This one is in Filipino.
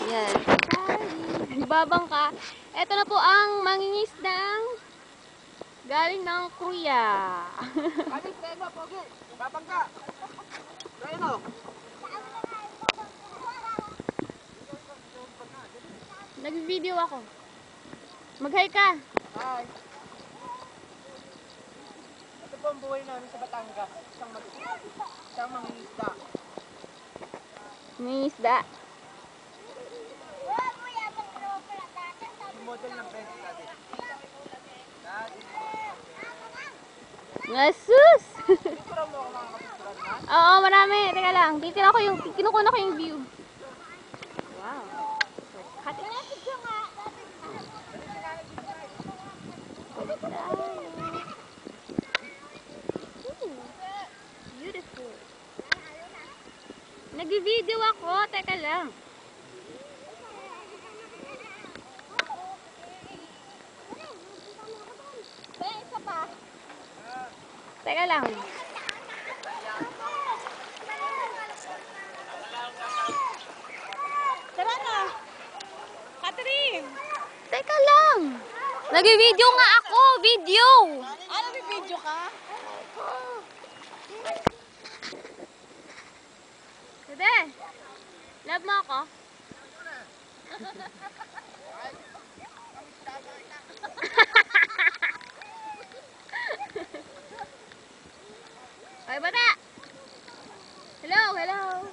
Yes. Babangka. Ito na po ang mangingisdang galing ng Kuya. Kami tayo, pogi. Babangka. Reno. Nag-video ako. Mag-hi ka. Hi. Ito po ang buhay namin sa Batangas. Isang mangingisda. Mangingisda. Yung model ng friends natin. Nasus! Picture mo ako mga kapicturan na. Oo, marami. Teka lang. Titira ko yung, kinukuna ko yung view. Wow. So, cottage. Balik tayo. Beautiful. Nag-video ako. Teka lang. Teka lang. Tara na! Catherine! Teka lang. Nag-video nga ako. Video. Ano, may video ka? Bebe. Love mo ako? Ay, bata. Hello, hello.